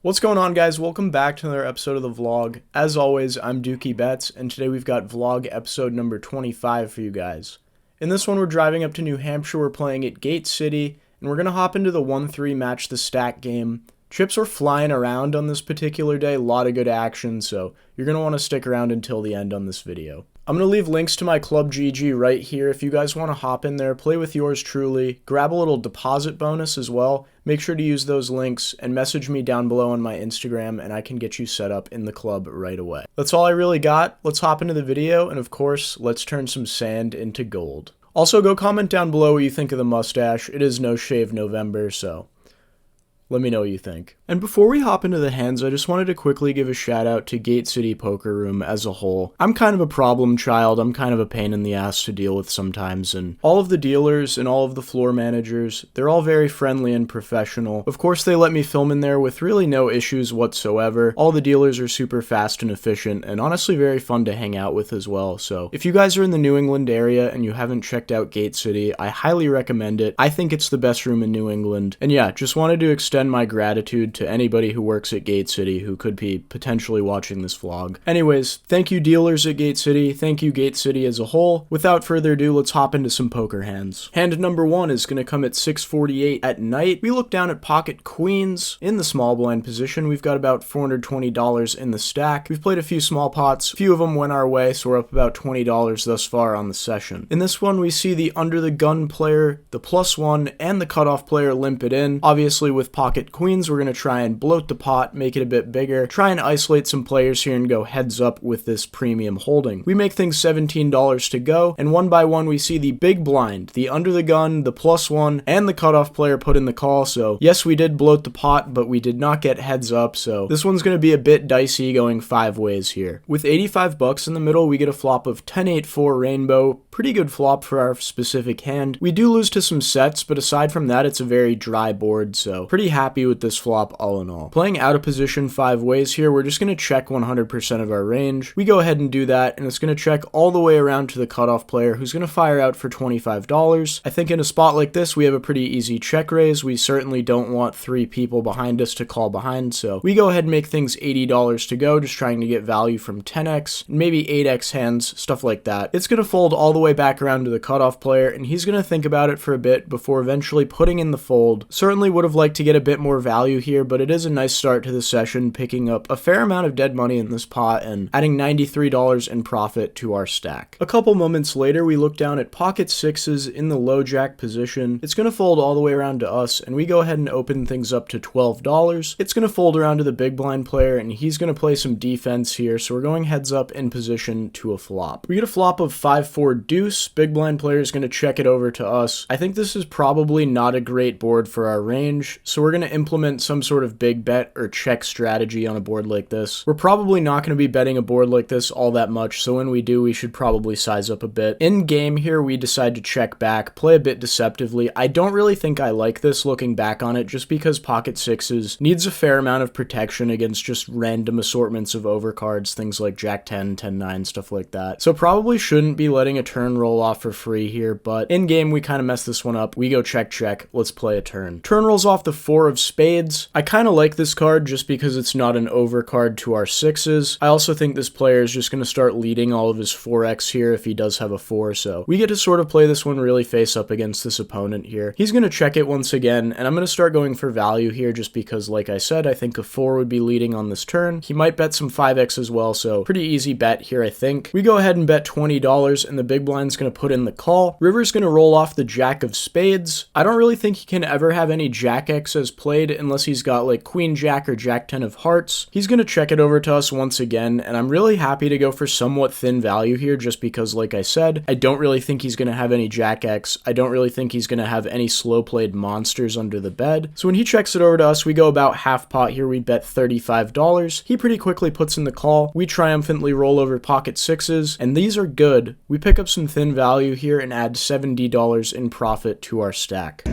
What's going on, guys? Welcome back to another episode of the vlog. As always, I'm Dookie Betts, and today we've got vlog episode number 25 for you guys. In this one, we're driving up to New Hampshire. We're playing at Gate City, and we're going to hop into the 1-3 match the stack game. Chips were flying around on this particular day, a lot of good action, so you're going to want to stick around until the end on this video. I'm going to leave links to my ClubGG right here if you guys want to hop in there, play with yours truly, grab a little deposit bonus as well. Make sure to use those links and message me down below on my Instagram and I can get you set up in the club right away. That's all I really got. Let's hop into the video and of course, let's turn some sand into gold. Also, go comment down below what you think of the mustache. It is No Shave November, so let me know what you think. And before we hop into the hands, I just wanted to quickly give a shout out to Gate City Poker Room as a whole. I'm kind of a problem child, I'm kind of a pain in the ass to deal with sometimes, and all of the dealers and all of the floor managers, they're all very friendly and professional. Of course, they let me film in there with really no issues whatsoever. All the dealers are super fast and efficient, and honestly very fun to hang out with as well. So if you guys are in the New England area and you haven't checked out Gate City, I highly recommend it. I think it's the best room in New England. And yeah, just wanted to extend my gratitude to anybody who works at Gate City who could be potentially watching this vlog. Anyways, thank you dealers at Gate City, thank you Gate City as a whole. Without further ado, let's hop into some poker hands. Hand number one is going to come at 6:48 at night. We look down at pocket queens in the small blind position. We've got about $420 in the stack. We've played a few small pots, a few of them went our way, so we're up about $20 thus far on the session. In this one, we see the under the gun player, the +1, and the cutoff player limp it in. Obviously with pocket queens, we're going to try and bloat the pot, make it a bit bigger, try and isolate some players here and go heads up with this premium holding. We make things $17 to go, and one by one we see the big blind, the under the gun, the +1, and the cutoff player put in the call. So yes, we did bloat the pot, but we did not get heads up, so this one's going to be a bit dicey going 5 ways here. With 85 bucks in the middle, we get a flop of 10-8-4 rainbow. Pretty good flop for our specific hand. We do lose to some sets, but aside from that, it's a very dry board, so pretty happy with this flop all in all. Playing out of position 5 ways here, we're just going to check 100% of our range. We go ahead and do that, and it's going to check all the way around to the cutoff player, who's going to fire out for $25. I think in a spot like this, we have a pretty easy check raise. We certainly don't want 3 people behind us to call behind, so we go ahead and make things $80 to go, just trying to get value from 10x, maybe 8x hands, stuff like that. It's going to fold all the way back around to the cutoff player, and he's going to think about it for a bit before eventually putting in the fold. Certainly would have liked to get a bit more value here, but it is a nice start to the session, picking up a fair amount of dead money in this pot and adding $93 in profit to our stack. A couple moments later, we look down at pocket sixes in the low jack position. It's going to fold all the way around to us, and we go ahead and open things up to $12. It's going to fold around to the big blind player, and he's going to play some defense here, so we're going heads up in position to a flop. We get a flop of 5-4 deuce. Big blind player is going to check it over to us. I think this is probably not a great board for our range, so we're going to implement some sort of big bet or check strategy on a board like this. We're probably not going to be betting a board like this all that much, so when we do, we should probably size up a bit. In game here, we decide to check back, play a bit deceptively. I don't really think I like this looking back on it, just because pocket sixes needs a fair amount of protection against just random assortments of overcards, things like Jack 10, 10-9, stuff like that. So probably shouldn't be letting a turn roll off for free here, but in game, we kind of mess this one up. We go check, check. Let's play a turn. Turn rolls off the 4 of spades. I kind of like this card just because it's not an overcard to our 6s. I also think this player is just going to start leading all of his 4x here if he does have a 4, so we get to sort of play this one really face up against this opponent here. He's going to check it once again, and I'm going to start going for value here just because, like I said, I think a 4 would be leading on this turn. He might bet some 5x as well, so pretty easy bet here, I think. We go ahead and bet $20, and the big blind's going to put in the call. River's going to roll off the jack of spades. I don't really think he can ever have any jack x as played unless he's got like queen jack or jack 10 of hearts. He's going to check it over to us once again, and I'm really happy to go for somewhat thin value here just because, like I said, I don't really think he's going to have any jack x. I don't really think he's going to have any slow played monsters under the bed. So when he checks it over to us, we go about half pot here. We bet $35. He pretty quickly puts in the call. We triumphantly roll over pocket sixes, and these are good. We pick up some thin value here and add $70 in profit to our stack.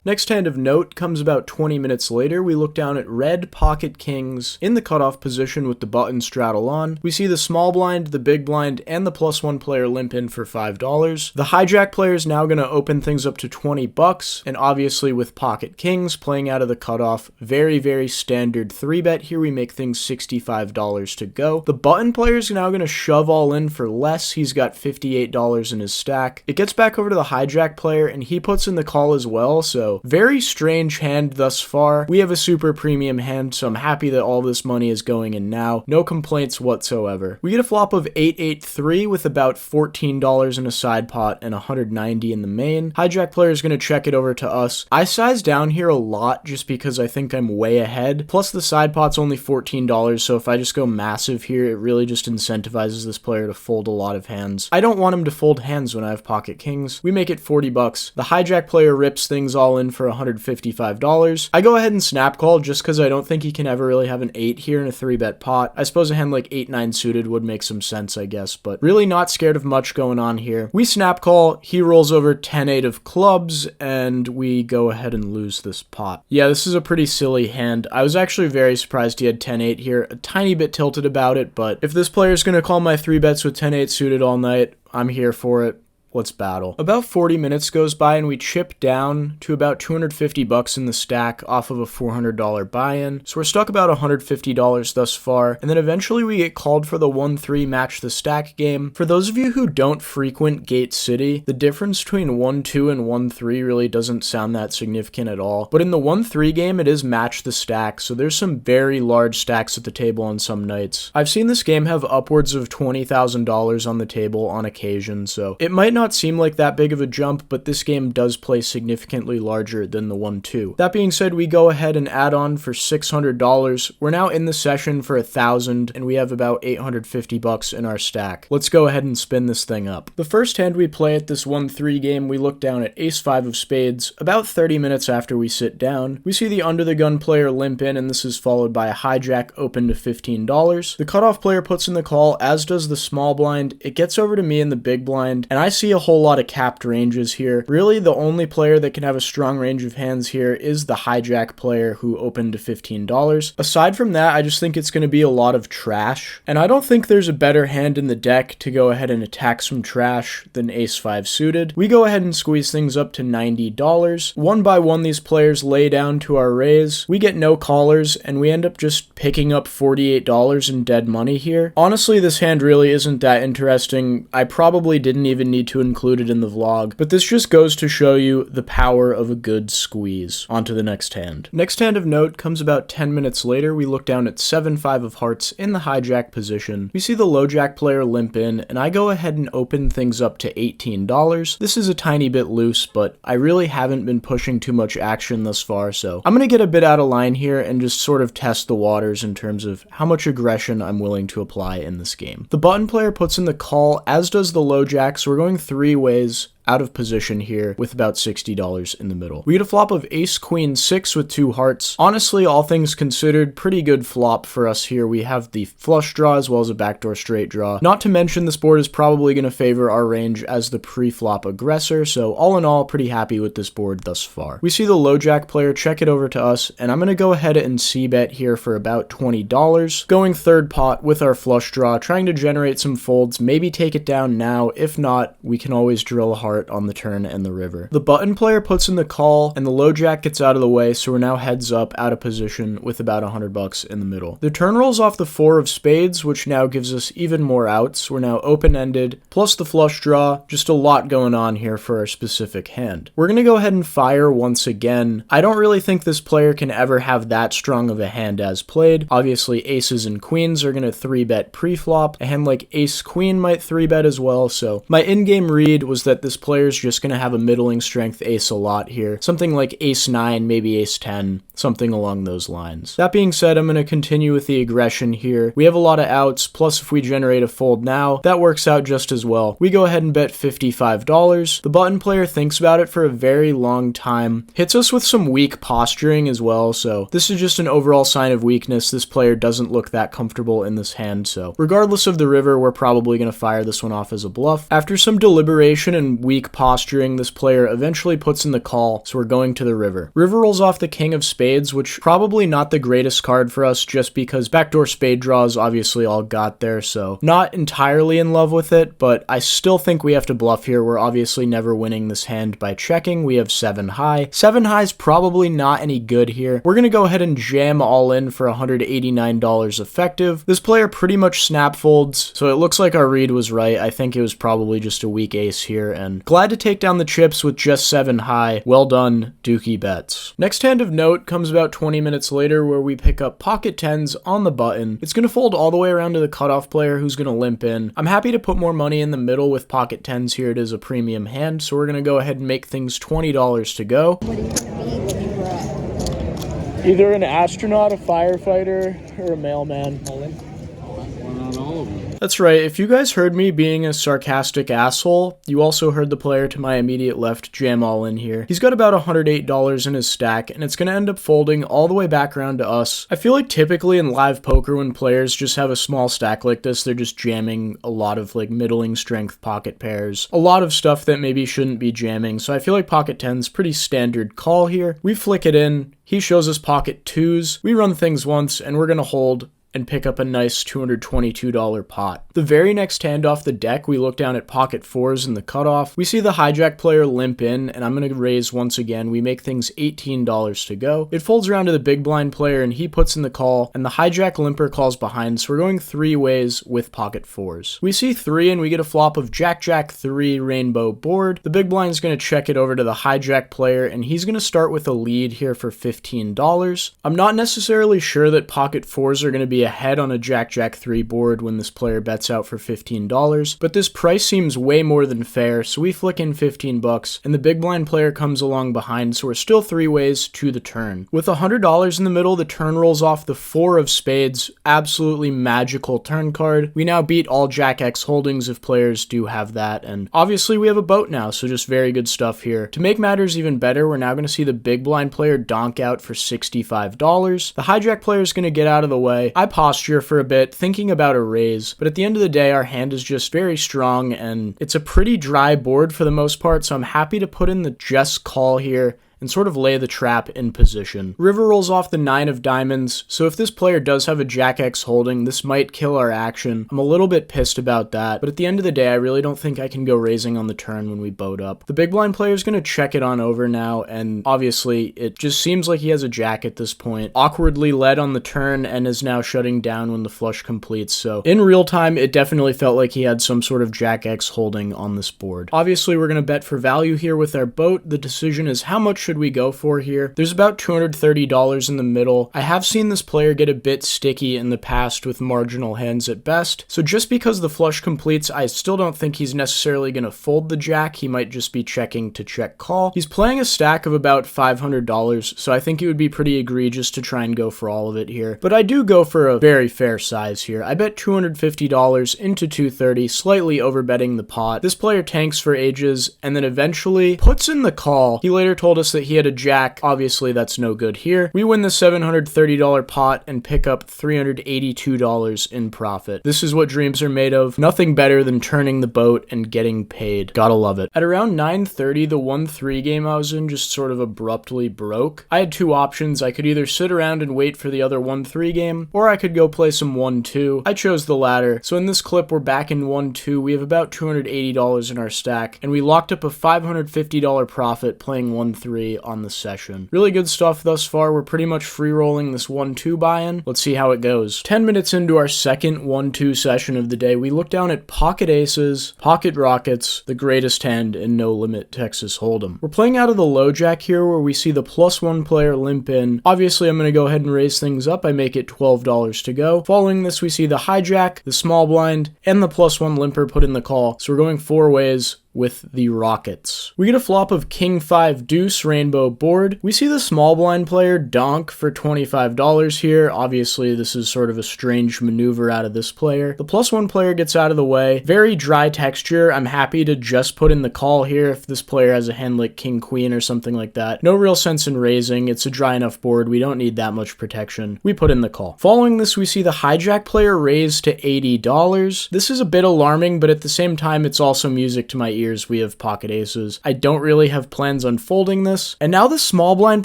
Next hand of note comes about 20 minutes later. We look down at red pocket kings in the cutoff position with the button straddle on. We see the small blind, the big blind, and the +1 player limp in for $5. The hijack player is now going to open things up to 20 bucks, and obviously with pocket kings playing out of the cutoff, very standard 3-bet. Here we make things $65 to go. The button player is now going to shove all in for less. He's got $58 in his stack. It gets back over to the hijack player, and he puts in the call as well, so very strange hand thus far. We have a super premium hand, so I'm happy that all this money is going in now. No complaints whatsoever. We get a flop of 8-8-3 with about $14 in a side pot and $190 in the main. Hijack player is going to check it over to us. I size down here a lot just because I think I'm way ahead. Plus the side pot's only $14, so if I just go massive here, it really just incentivizes this player to fold a lot of hands. I don't want him to fold hands when I have pocket kings. We make it 40 bucks. The hijack player rips things all in for $155. I go ahead and snap call just because I don't think he can ever really have an 8 here in a 3-bet pot. I suppose a hand like 8-9 suited would make some sense, I guess, but really not scared of much going on here. We snap call, he rolls over 10-8 of clubs, and we go ahead and lose this pot. Yeah, this is a pretty silly hand. I was actually very surprised he had 10-8 here, a tiny bit tilted about it, but if this player's gonna call my 3-bets with 10-8 suited all night, I'm here for it. Let's battle. About 40 minutes goes by and we chip down to about 250 bucks in the stack off of a $400 buy-in. So we're stuck about $150 thus far. And then eventually we get called for the 1-3 match the stack game. For those of you who don't frequent Gate City, the difference between 1-2 and 1-3 really doesn't sound that significant at all. But in the 1-3 game, it is match the stack. So there's some very large stacks at the table on some nights. I've seen this game have upwards of $20,000 on the table on occasion. So it might not seem like that big of a jump, but this game does play significantly larger than the 1-2. That being said, we go ahead and add on for $600. We're now in the session for $1,000, and we have about 850 bucks in our stack. Let's go ahead and spin this thing up. The first hand we play at this 1-3 game, we look down at ace-5 of spades. About 30 minutes after we sit down, we see the under the gun player limp in, and this is followed by a hijack open to $15. The cutoff player puts in the call, as does the small blind. It gets over to me in the big blind, and I see a whole lot of capped ranges here. Really, the only player that can have a strong range of hands here is the hijack player who opened to $15. Aside from that, I just think it's going to be a lot of trash, and I don't think there's a better hand in the deck to go ahead and attack some trash than ace-5 suited. We go ahead and squeeze things up to $90. One by one, these players lay down to our raise. We get no callers, and we end up just picking up $48 in dead money here. Honestly, this hand really isn't that interesting. I probably didn't even need to include it in the vlog, but this just goes to show you the power of a good squeeze. On to the next hand. Next hand of note comes about 10 minutes later. We look down at 7-5 of hearts in the hijack position. We see the low jack player limp in, and I go ahead and open things up to $18. This is a tiny bit loose, but I really haven't been pushing too much action thus far, so I'm gonna get a bit out of line here and just sort of test the waters in terms of how much aggression I'm willing to apply in this game. The button player puts in the call, as does the low jack, so we're going 3 ways out of position here with about $60 in the middle. We get a flop of ace queen 6 with 2 hearts. Honestly, all things considered, pretty good flop for us here. We have the flush draw as well as a backdoor straight draw. Not to mention this board is probably going to favor our range as the pre-flop aggressor, so all in all, pretty happy with this board thus far. We see the low jack player check it over to us, and I'm going to go ahead and c-bet here for about $20. Going third pot with our flush draw, trying to generate some folds, maybe take it down now. If not, we can always drill a heart on the turn and the river. The button player puts in the call, and the low jack gets out of the way, so we're now heads up out of position with about 100 bucks in the middle. The turn rolls off the 4 of spades, which now gives us even more outs. We're now open-ended, plus the flush draw. Just a lot going on here for our specific hand. We're gonna go ahead and fire once again. I don't really think this player can ever have that strong of a hand as played. Obviously, aces and queens are gonna 3-bet pre-flop. A hand like ace-queen might 3-bet as well, so my in-game read was that this player's just going to have a middling strength ace a lot here. Something like ace-9, maybe ace-10, something along those lines. That being said, I'm going to continue with the aggression here. We have a lot of outs, plus if we generate a fold now, that works out just as well. We go ahead and bet $55. The button player thinks about it for a very long time, hits us with some weak posturing as well, so this is just an overall sign of weakness. This player doesn't look that comfortable in this hand, so regardless of the river, we're probably going to fire this one off as a bluff. After some deliberation and weak weak posturing, this player eventually puts in the call, so we're going to the river. River rolls off the king of spades, which probably not the greatest card for us just because backdoor spade draws obviously all got there, so not entirely in love with it, but I still think we have to bluff here. We're obviously never winning this hand by checking. We have 7 high. 7 high is probably not any good here. We're gonna go ahead and jam all in for $189 effective. This player pretty much snap folds, so it looks like our read was right. I think it was probably just a weak ace here, and glad to take down the chips with just 7 high. Well done, Dookie Bets. Next hand of note comes about 20 minutes later where we pick up pocket 10s on the button. It's gonna fold all the way around to the cutoff player who's gonna limp in. I'm happy to put more money in the middle with pocket 10s here. It is a premium hand, so we're gonna go ahead and make things $20 to go. What do you want to be when you grow up? Either an astronaut, a firefighter, or a mailman. Why not all of them? That's right, if you guys heard me being a sarcastic asshole, you also heard the player to my immediate left jam all in here. He's got about $108 in his stack, and it's going to end up folding all the way back around to us. I feel like typically in live poker when players just have a small stack like this, they're just jamming a lot of like middling strength pocket pairs. A lot of stuff that maybe shouldn't be jamming, so I feel like pocket 10's pretty standard call here. We flick it in, he shows us pocket 2s, we run things once, and we're going to hold and pick up a nice $222 pot. The very next hand off the deck, we look down at pocket 4s in the cutoff. We see the hijack player limp in, and I'm going to raise once again. We make things $18 to go. It folds around to the big blind player, and he puts in the call, and the hijack limper calls behind, so we're going 3 ways with pocket 4s. We see 3, and we get a flop of Jack Jack 3 rainbow board. The big blind's going to check it over to the hijack player, and he's going to start with a lead here for $15. I'm not necessarily sure that pocket 4s are going to be ahead on a Jack Jack 3 board when this player bets out for $15, but this price seems way more than fair, so we flick in 15 bucks, and the big blind player comes along behind, so we're still 3 ways to the turn. With $100 in the middle, the turn rolls off the 4 of spades, absolutely magical turn card. We now beat all Jack X holdings if players do have that, and obviously we have a boat now, so just very good stuff here. To make matters even better, we're now going to see the big blind player donk out for $65. The hijack player is going to get out of the way. I posture for a bit, thinking about a raise, but at the end of the day, our hand is just very strong, and it's a pretty dry board for the most part, so I'm happy to put in the just call here and sort of lay the trap in position. River rolls off the 9 of diamonds, so if this player does have a Jack X holding, this might kill our action. I'm a little bit pissed about that, but at the end of the day, I really don't think I can go raising on the turn when we boat up. The big blind player is going to check it on over now, and obviously, it just seems like he has a jack at this point. Awkwardly led on the turn and is now shutting down when the flush completes, so in real time, it definitely felt like he had some sort of Jack X holding on this board. Obviously, we're going to bet for value here with our boat. The decision is how much should we go for here? There's about $230 in the middle. I have seen this player get a bit sticky in the past with marginal hands at best, so just because the flush completes, I still don't think he's necessarily going to fold the jack. He might just be checking to check call. He's playing a stack of about $500, so I think it would be pretty egregious to try and go for all of it here, but I do go for a very fair size here. I bet $250 into $230, slightly overbetting the pot. This player tanks for ages and then eventually puts in the call. He later told us that he had a jack. Obviously, that's no good here. We win the $730 pot and pick up $382 in profit. This is what dreams are made of. Nothing better than turning the boat and getting paid. Gotta love it. At around 9:30, the 1-3 game I was in just sort of abruptly broke. I had 2 options. I could either sit around and wait for the other 1-3 game, or I could go play some 1-2. I chose the latter. So in this clip, we're back in 1-2. We have about $280 in our stack, and we locked up a $550 profit playing 1-3 on the session. Really good stuff thus far. We're pretty much free rolling this 1-2 buy-in. Let's see how it goes. 10 minutes into our second 1-2 session of the day, we look down at pocket aces, pocket rockets, the greatest hand in No Limit Texas Hold'em. We're playing out of the low jack here where we see the +1 player limp in. Obviously, I'm going to go ahead and raise things up. I make it $12 to go. Following this, we see the hijack, the small blind, and the +1 limper put in the call. So we're going 4 ways with the rockets. We get a flop of King 5 deuce rainbow board. We see the small blind player donk for $25 here. Obviously, this is sort of a strange maneuver out of this player. The +1 player gets out of the way. Very dry texture. I'm happy to just put in the call here if this player has a hand like King Queen or something like that. No real sense in raising. It's a dry enough board. We don't need that much protection. We put in the call. Following this, we see the hijack player raise to $80. This is a bit alarming, but at the same time, it's also music to my ears we have pocket aces. I don't really have plans on folding this. And now the small blind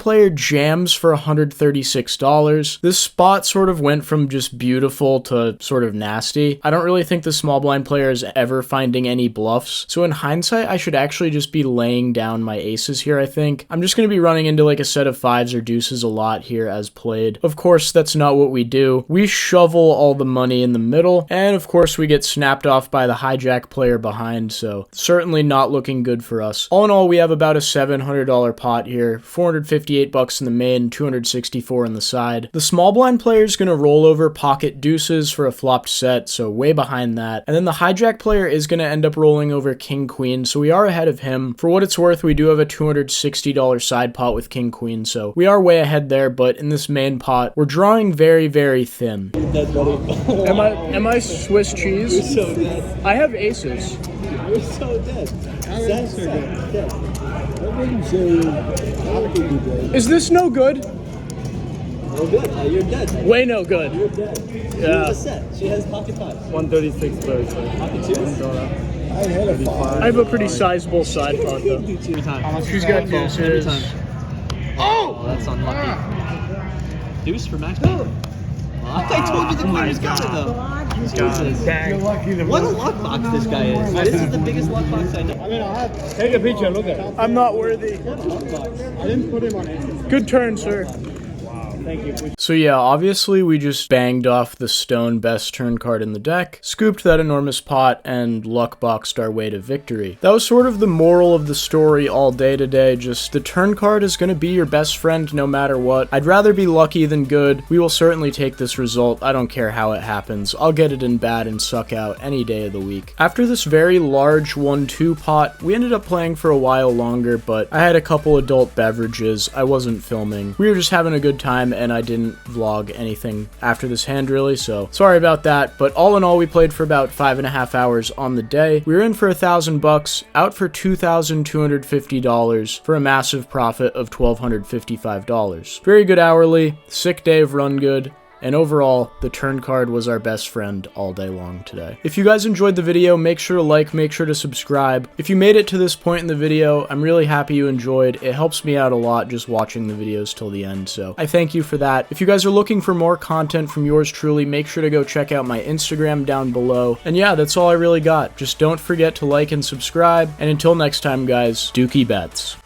player jams for $136. This spot sort of went from just beautiful to sort of nasty. I don't really think the small blind player is ever finding any bluffs. So in hindsight, I should actually just be laying down my aces here, I think. I'm just going to be running into like a set of fives or deuces a lot here as played. Of course, that's not what we do. We shovel all the money in the middle, and of course we get snapped off by the hijack player behind, so certainly not looking good for us. All in all, we have about a $700 pot here, 458 bucks in the main, 264 in the side. The small blind player is going to roll over pocket deuces for a flopped set, so way behind that. And then the hijack player is going to end up rolling over king queen, so we are ahead of him. For what it's worth, we do have a $260 side pot with king queen, so we are way ahead there, but in this main pot, we're drawing very, very thin. Am I Swiss cheese? You're so dead. I have aces. You're so dead. That's so dead. I wouldn't say how could you dead. Is this no good? No good. You're dead. Way no good. You're dead. Yeah. What's set? She has pocket fives. 136 birds. Pocket twos? I had a five. I have a pretty sizable side pot though. Every time. She's got deuces. Oh, that's unlucky. Deuce for max beat. I told you the queen was got it though. Jesus. You're lucky to What a luck box this guy is. This is the biggest luck box I know. take a picture. Look at it. I'm not worthy. I didn't put him on it. Good turn, sir. Thank you. So yeah, obviously we just banged off the stone best turn card in the deck, scooped that enormous pot, and luck boxed our way to victory. That was sort of the moral of the story all day today, just the turn card is going to be your best friend no matter what. I'd rather be lucky than good. We will certainly take this result. I don't care how it happens. I'll get it in bad and suck out any day of the week. After this very large 1-2 pot, we ended up playing for a while longer, but I had a couple adult beverages. I wasn't filming. We were just having a good time, and I didn't vlog anything after this hand really, so sorry about that. But all in all, we played for about 5.5 hours on the day. We were in for $1,000, out for $2,250 for a massive profit of $1,255. Very good hourly, sick day of run good. And overall, the turn card was our best friend all day long today. If you guys enjoyed the video, make sure to like, make sure to subscribe. If you made it to this point in the video, I'm really happy you enjoyed. It helps me out a lot just watching the videos till the end, so I thank you for that. If you guys are looking for more content from yours truly, make sure to go check out my Instagram down below. And yeah, that's all I really got. Just don't forget to like and subscribe. And until next time, guys, Dookie Bets.